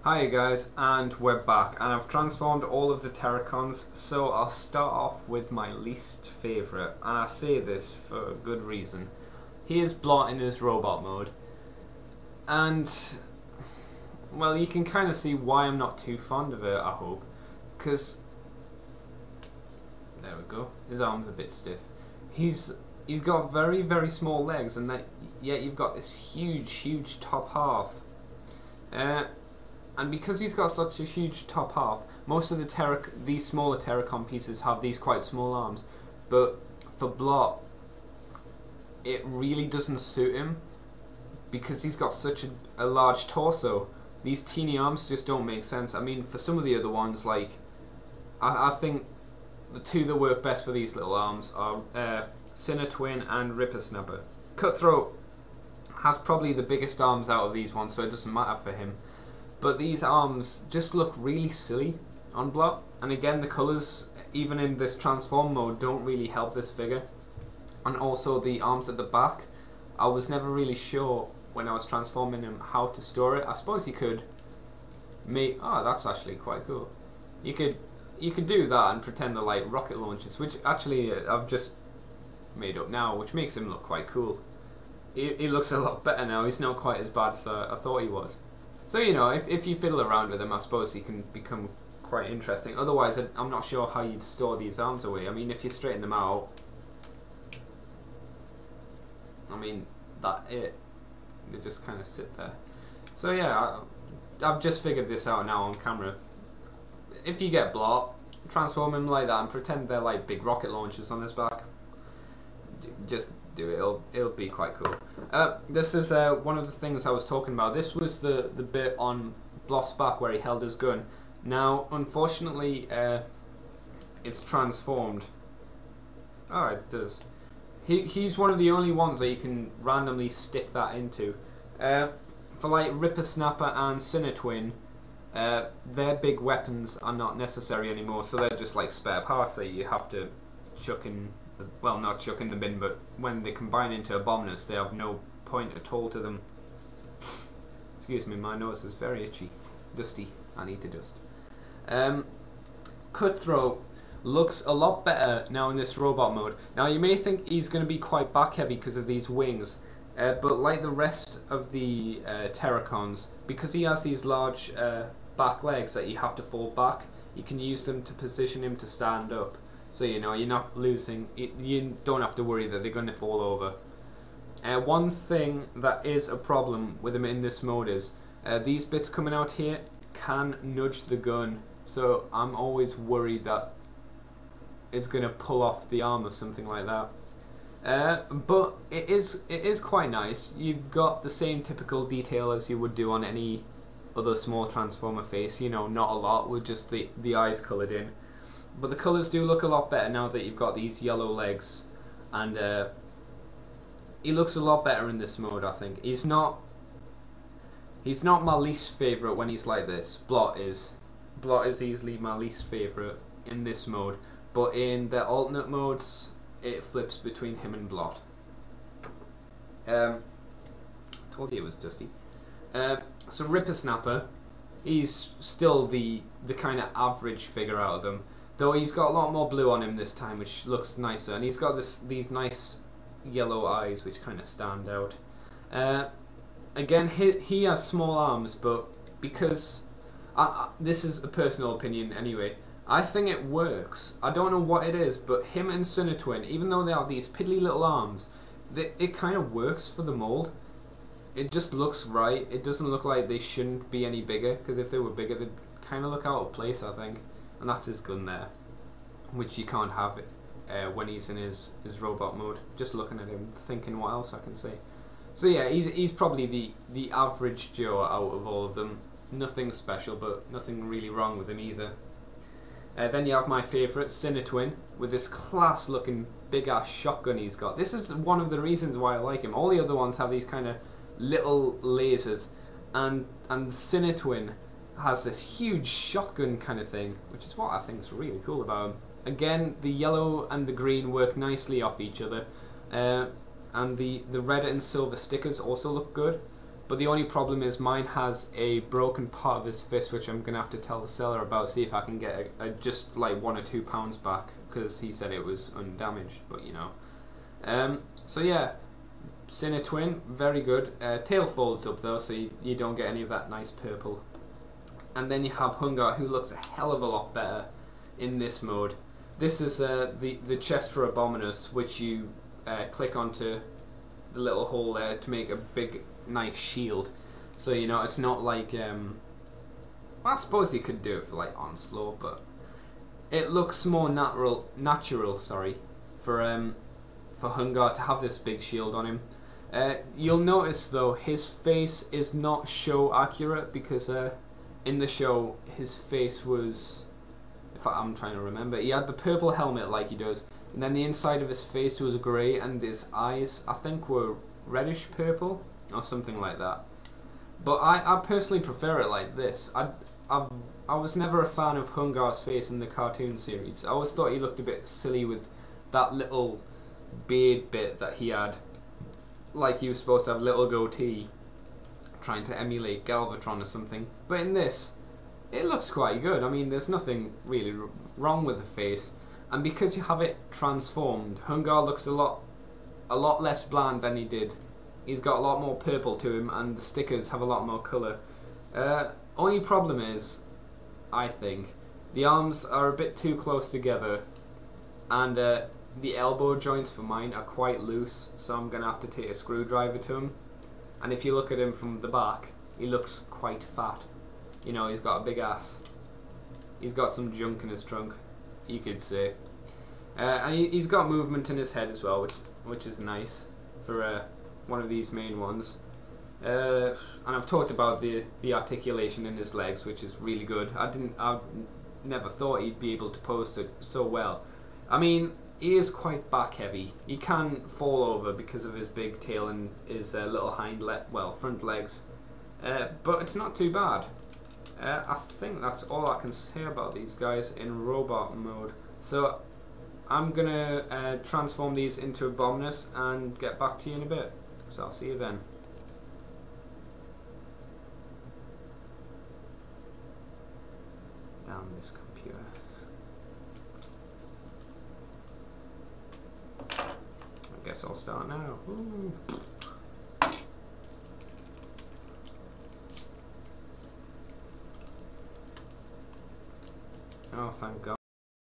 Hi guys, and we're back, and I've transformed all of the Terracons, so I'll start off with my least favourite, and I say this for a good reason. He is Blot in his robot mode, and, well, you can kind of see why I'm not too fond of it, I hope, because, there we go, his arm's a bit stiff. He's got very, very small legs, and yet you've got this huge top half. And because he's got such a huge top half, most of these smaller Terracon pieces have these quite small arms. But for Blot, it really doesn't suit him because he's got such a large torso. These teeny arms just don't make sense. I mean, for some of the other ones, like I think the two that work best for these little arms are Twin and Ripper Snapper. Cutthroat has probably the biggest arms out of these ones, so it doesn't matter for him. But these arms just look really silly on Blot, and again the colours, even in this transform mode, don't really help this figure. And also the arms at the back, I was never really sure when I was transforming him how to store it. I suppose you could make, oh, that's actually quite cool. You could do that and pretend they're like rocket launchers, which actually I've just made up now, which makes him look quite cool. He looks a lot better now. He's not quite as bad as I thought he was. So, you know, if you fiddle around with them, I suppose he can become quite interesting. Otherwise, I'm not sure how you'd store these arms away. I mean, if you straighten them out, I mean, they just kind of sit there. So yeah, I've just figured this out now on camera. If you get Blot, transform him like that and pretend they're like big rocket launchers on his back. Just do it, it'll be quite cool. This is one of the things I was talking about. This was the bit on Blot's back where he held his gun. Now, unfortunately, it's transformed. Oh, it does. He's one of the only ones that you can randomly stick that into. For like Ripper Snapper and Twin, their big weapons are not necessary anymore, so they're just like spare parts that you have to chuck in. Well, not chuck in the bin, but when they combine into Abominus, they have no point at all to them. Excuse me, my nose is very itchy. Dusty. I need to dust. Cutthroat looks a lot better now in this robot mode. Now, you may think he's going to be quite back heavy because of these wings, but like the rest of the Terracons, because he has these large back legs that you have to fold back, you can use them to position him to stand up. So, you know, you're not losing, you don't have to worry that they're going to fall over. One thing that is a problem with him in this mode is, these bits coming out here can nudge the gun. So I'm always worried that it's going to pull off the arm or something like that. But it is quite nice. You've got the same typical detail as you would do on any other small Transformer face. You know, not a lot, with just the eyes coloured in. But the colours do look a lot better now that you've got these yellow legs, and he looks a lot better in this mode, I think. He's not my least favourite when he's like this. Blot is easily my least favourite in this mode, but in the alternate modes, it flips between him and Blot. Told you it was dusty. So Ripper Snapper, he's still the kind of average figure out of them. Though he's got a lot more blue on him this time, which looks nicer, and he's got these nice yellow eyes which kind of stand out. Again, he has small arms, but because this is a personal opinion anyway, I think it works. I don't know what it is, but him and Twin, even though they have these piddly little arms, it kind of works for the mold. It just looks right. It doesn't look like they shouldn't be any bigger, because if they were bigger, they'd kind of look out of place, I think. And that's his gun there, which you can't have when he's in his robot mode. Just looking at him, thinking what else I can say. So yeah, he's probably the average Joe out of all of them. Nothing special, but nothing really wrong with him either. Then you have my favourite, Twin, with this class looking big ass shotgun he's got. This is one of the reasons why I like him. All the other ones have these kind of little lasers, and Twin has this huge shotgun kind of thing, which is what I think is really cool about him. Again, the yellow and the green work nicely off each other, and the red and silver stickers also look good. but the only problem is mine has a broken part of his fist, which I'm gonna have to tell the seller about, see if I can get just like £1 or £2 back, because he said it was undamaged. But you know, so yeah, Sinner Twin, very good. Tail folds up though, so you don't get any of that nice purple. And then you have Hun-Grr, who looks a hell of a lot better in this mode. This is the chest for Abominus, which you click onto the little hole there to make a big nice shield. So you know, it's not like well, I suppose you could do it for like Onslaught, but it looks more natural sorry, for Hun-Grr to have this big shield on him. You'll notice though his face is not show accurate, because in the show his face was, if I'm trying to remember, he had the purple helmet like he does, and then the inside of his face was grey, and his eyes I think were reddish purple or something like that. But I personally prefer it like this. I was never a fan of Hun-Grr's face in the cartoon series. I always thought he looked a bit silly with that little beard bit that he had, like he was supposed to have a little goatee, trying to emulate Galvatron or something. But in this, it looks quite good. I mean, there's nothing really wrong with the face, and because you have it transformed, Hun-Grr looks a lot less bland than he did. He's got a lot more purple to him, and the stickers have a lot more colour. Only problem is, I think, the arms are a bit too close together, and the elbow joints for mine are quite loose, so I'm going to have to take a screwdriver to him. And if you look at him from the back, he looks quite fat. You know, he's got a big ass. He's got some junk in his trunk, you could say. And he's got movement in his head as well, which is nice for one of these main ones. And I've talked about the articulation in his legs, which is really good. I never thought he'd be able to post it so well. I mean, he is quite back heavy. He can fall over because of his big tail and his little front legs. But it's not too bad. I think that's all I can say about these guys in robot mode. So I'm gonna transform these into Abominus and get back to you in a bit. So I'll see you then. Damn this computer. I guess I'll start now. Ooh. Oh, thank God.